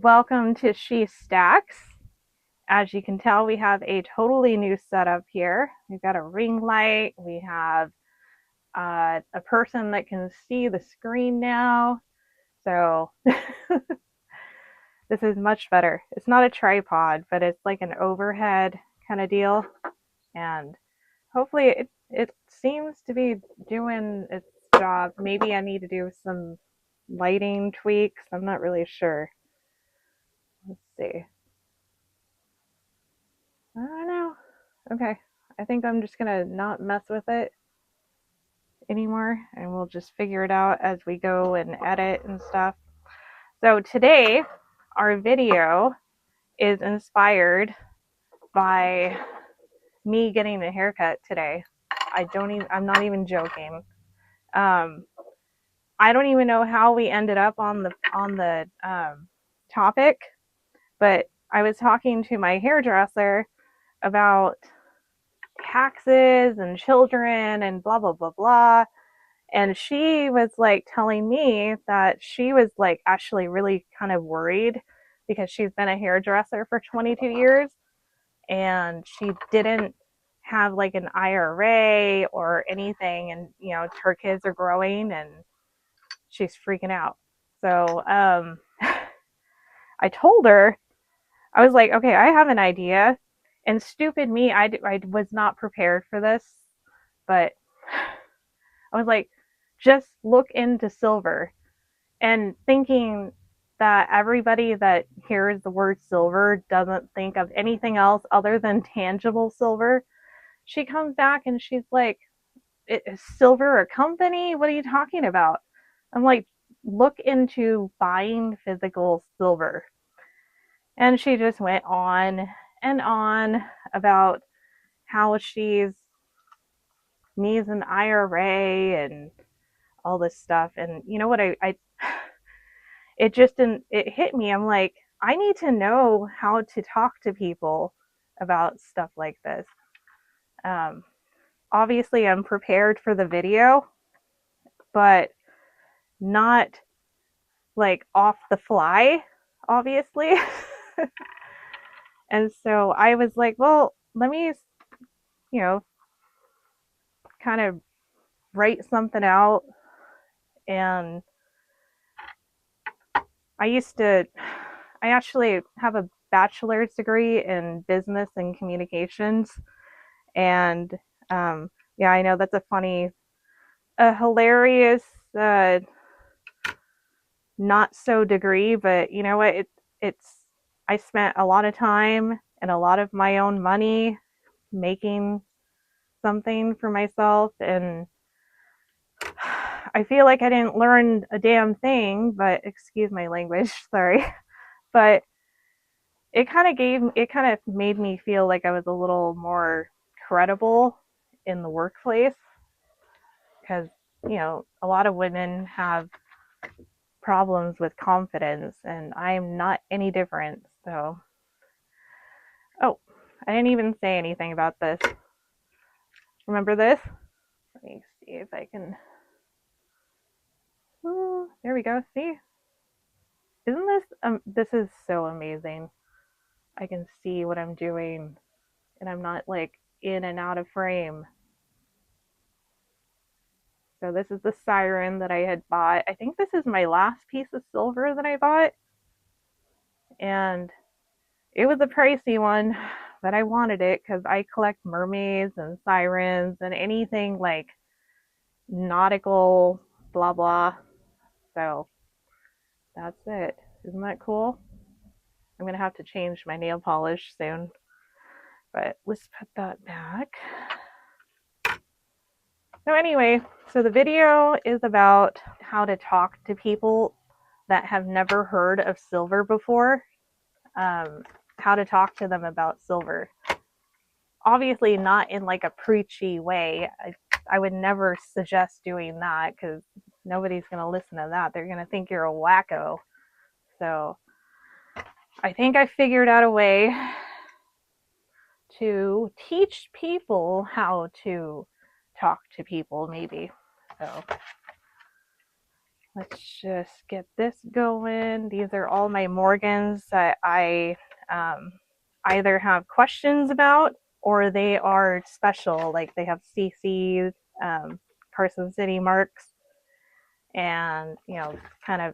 Welcome to She Stacks. As you can tell, we have a totally new setup here. We've got a ring light. We have a person that can see the screen now. So this is much better. It's not a tripod, but it's like an overhead kind of deal. And hopefully it seems to be doing its job. Maybe I need to do some lighting tweaks. I'm not really sure. Let's see. I don't know. Okay. I think I'm just gonna not mess with it anymore and we'll just figure it out as we go and edit and stuff. So today, our video is inspired by me getting a haircut today. I'm not even joking. Um, I don't even know how we ended up on the topic, but I was talking to my hairdresser about taxes and children and blah blah blah blah, and she was like telling me that she was like actually really kind of worried because she's been a hairdresser for 22 years and she didn't have like an IRA or anything, and her kids are growing and she's freaking out. So I told her, I was like, okay, I have an idea. And stupid me, I was not prepared for this, but I was like, just look into silver. And thinking that everybody that hears the word silver doesn't think of anything else other than tangible silver, she comes back and she's like, is silver a company? What are you talking about? I'm like, look into buying physical silver. And she just went on and on about how she needs an IRA and all this stuff. And you know what? I it just didn't, it hit me. I'm like, I need to know how to talk to people about stuff like this. Um, Obviously, I'm prepared for the video, but not like off the fly, obviously. And so I was like, well, let me, you know, kind of write something out. And I actually have a bachelor's degree in business and communications. And yeah, I know that's a hilarious, uh, not so degree, but you know what? I spent a lot of time and a lot of my own money making something for myself, and I feel like I didn't learn a damn thing, but excuse my language, sorry. But it kind of made me feel like I was a little more credible in the workplace because, a lot of women have problems with confidence, and I'm not any different. So, oh, I didn't even say anything about this. Remember this? Let me see if I can. Oh, there we go. See? Isn't this is so amazing. I can see what I'm doing and I'm not like in and out of frame. So this is the siren that I had bought. I think this is my last piece of silver that I bought. And it was a pricey one, but I wanted it because I collect mermaids and sirens and anything like nautical, blah blah. So that's it. Isn't that cool? I'm gonna have to change my nail polish soon. But let's put that back. So anyway, so the video is about how to talk to people that have never heard of silver before. How to talk to them about silver. Obviously not in like a preachy way. I would never suggest doing that because nobody's going to listen to that. They're going to think you're a wacko. So I think I figured out a way to teach people how to talk to people, maybe. So Let's just get this going. These are all my Morgans that I either have questions about or they are special. Like they have CCs, Carson City marks, and kind of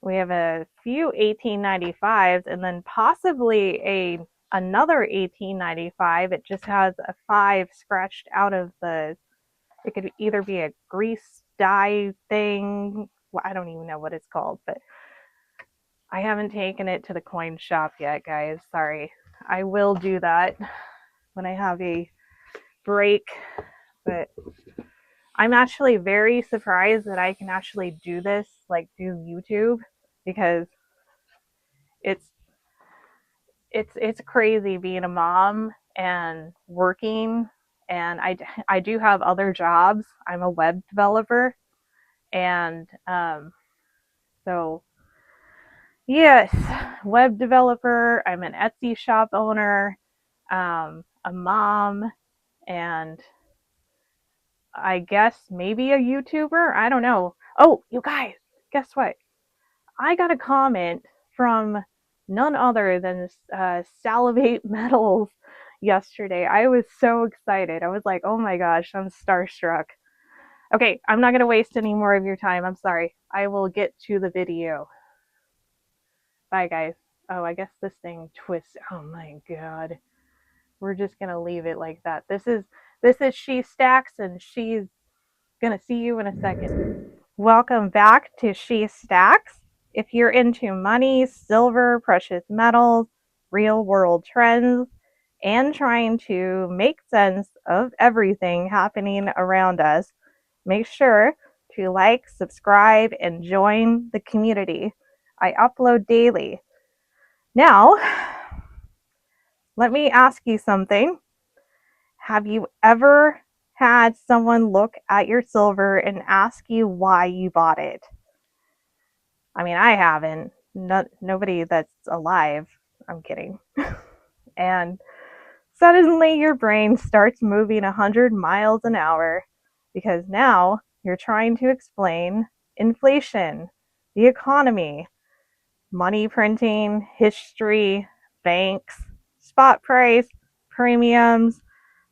we have a few 1895s and then possibly another 1895. It just has a 5 scratched out of the, it could either be a grease dye thing. Well, I don't even know what it's called, but I haven't taken it to the coin shop yet, guys. Sorry. I will do that when I have a break, but I'm actually very surprised that I can actually do this, like do YouTube, because it's it's crazy being a mom and working, and I do have other jobs. I'm a web developer, and so yes, web developer. I'm an Etsy shop owner, a mom, and I guess maybe a YouTuber. I don't know. Oh, you guys, guess what? I got a comment from none other than Salivate Metals yesterday. I was so excited. I was like, oh my gosh, I'm starstruck. Okay, I'm not going to waste any more of your time. I'm sorry. I will get to the video. Bye, guys. Oh, I guess this thing twists. Oh my god. We're just going to leave it like that. This is She Stacks, and she's going to see you in a second. Welcome back to She Stacks. If you're into money, silver, precious metals, real world trends, and trying to make sense of everything happening around us, make sure to like, subscribe, and join the community. I upload daily. Now, let me ask you something. Have you ever had someone look at your silver and ask you why you bought it? I mean, I haven't. Nobody that's alive. I'm kidding. And suddenly your brain starts moving 100 miles an hour because now you're trying to explain inflation, the economy, money printing, history, banks, spot price, premiums,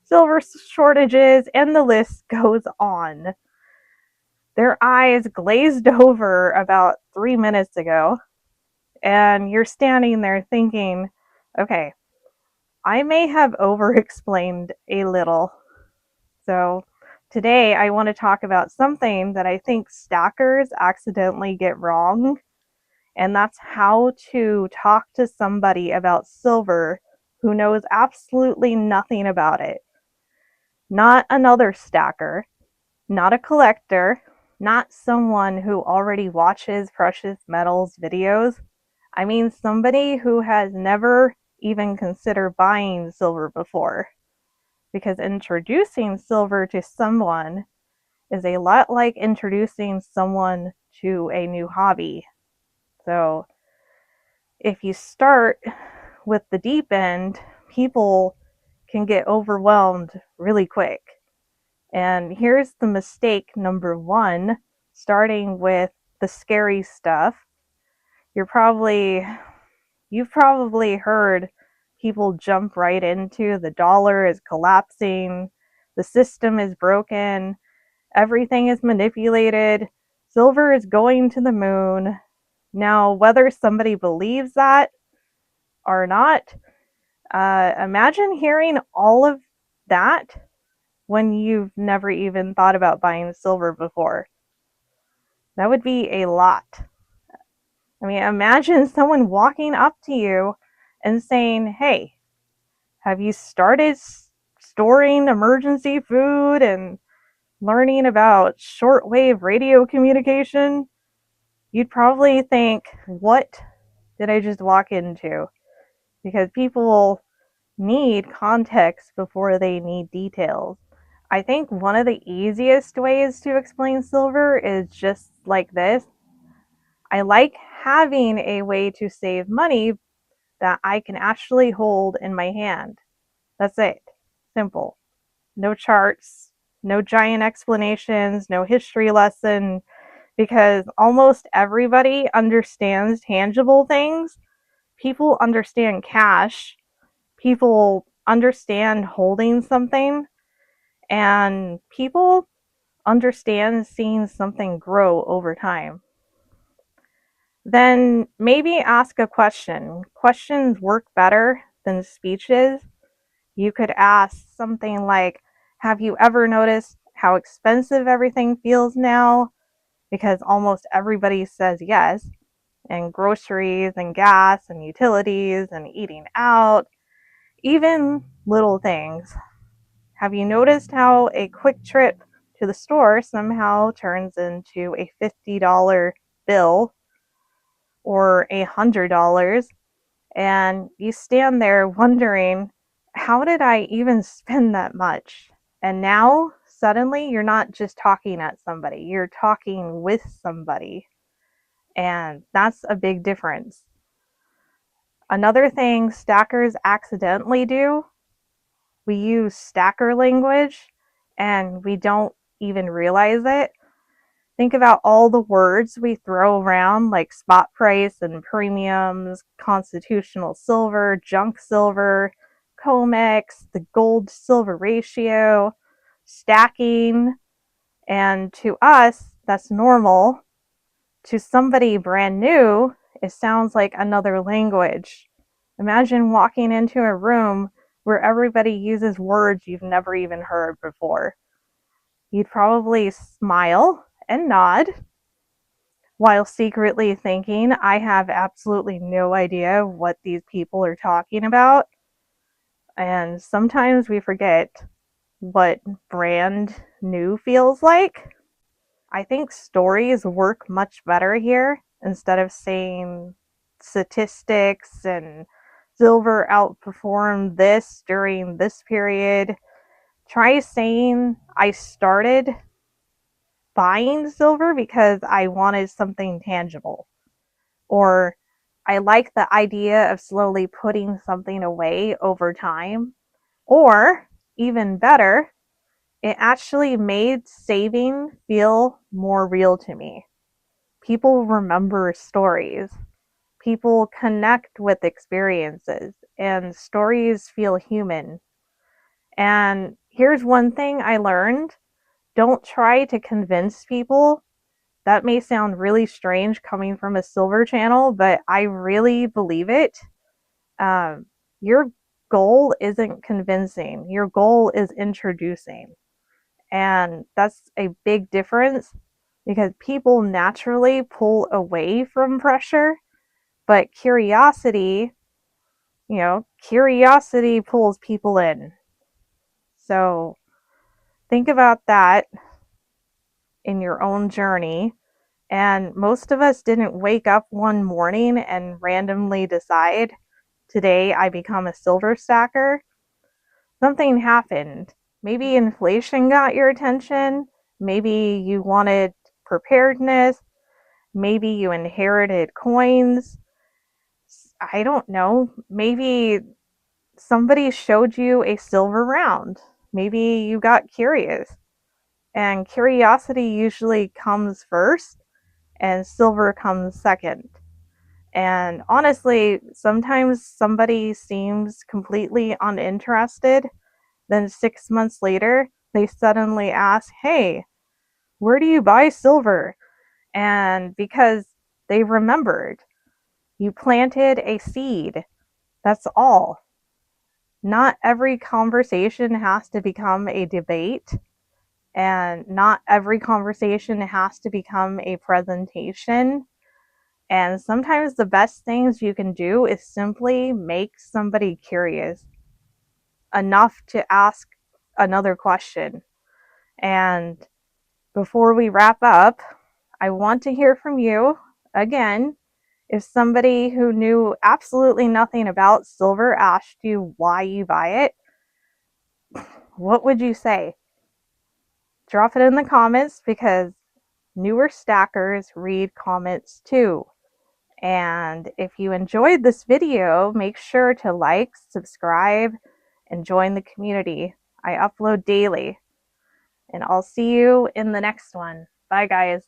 silver shortages, and the list goes on. Their eyes glazed over about 3 minutes ago, and you're standing there thinking, okay, I may have over explained a little. So today I want to talk about something that I think stackers accidentally get wrong, and that's how to talk to somebody about silver who knows absolutely nothing about it. Not another stacker, not a collector, not someone who already watches precious metals videos. I mean somebody who has never even considered buying silver before. Because introducing silver to someone is a lot like introducing someone to a new hobby. So if you start with the deep end, people can get overwhelmed really quick. And here's the mistake number one, starting with the scary stuff. You've probably heard people jump right into the dollar is collapsing, the system is broken, everything is manipulated, silver is going to the moon. Now, whether somebody believes that or not, imagine hearing all of that when you've never even thought about buying silver before. That would be a lot. I mean, imagine someone walking up to you and saying, hey, have you started storing emergency food and learning about shortwave radio communication? You'd probably think, what did I just walk into? Because people need context before they need details. I think one of the easiest ways to explain silver is just like this. I like having a way to save money that I can actually hold in my hand. That's it. Simple. No charts, no giant explanations, no history lesson, because almost everybody understands tangible things. People understand cash. People understand holding something. And people understand seeing something grow over time. Then maybe ask a question. Questions work better than speeches. You could ask something like, have you ever noticed how expensive everything feels now? Because almost everybody says yes. And groceries and gas and utilities and eating out, even little things. Have you noticed how a quick trip to the store somehow turns into a $50 bill or $100? And you stand there wondering, how did I even spend that much? And now suddenly you're not just talking at somebody, you're talking with somebody. And that's a big difference. Another thing stackers accidentally do, we use stacker language and we don't even realize it. Think about all the words we throw around like spot price and premiums, constitutional silver, junk silver, COMEX, the gold silver ratio, stacking, and to us, that's normal. To somebody brand new, it sounds like another language. Imagine walking into a room where everybody uses words you've never even heard before. You'd probably smile and nod while secretly thinking, I have absolutely no idea what these people are talking about. And sometimes we forget what brand new feels like. I think stories work much better here instead of saying statistics and silver outperformed this during this period. Try saying I started buying silver because I wanted something tangible. Or I like the idea of slowly putting something away over time. Or even better, it actually made saving feel more real to me. People remember stories. People connect with experiences, and stories feel human. And here's one thing I learned: don't try to convince people. That may sound really strange coming from a silver channel, but I really believe it. Your goal isn't convincing, your goal is introducing. And that's a big difference because people naturally pull away from pressure, but curiosity pulls people in. So think about that in your own journey. And most of us didn't wake up one morning and randomly decide, today I become a silver stacker. Something happened. Maybe inflation got your attention. Maybe you wanted preparedness. Maybe you inherited coins. I don't know. Maybe somebody showed you a silver round. Maybe you got curious. And curiosity usually comes first, and silver comes second. And honestly, sometimes somebody seems completely uninterested. Then 6 months later, they suddenly ask, hey, where do you buy silver? And because they remembered, you planted a seed. That's all. Not every conversation has to become a debate, and not every conversation has to become a presentation. And sometimes the best things you can do is simply make somebody curious enough to ask another question. And before we wrap up, I want to hear from you again. If somebody who knew absolutely nothing about silver asked you why you buy it, what would you say? Drop it in the comments because newer stackers read comments too. And if you enjoyed this video, make sure to like, subscribe, and join the community. I upload daily. And I'll see you in the next one. Bye, guys.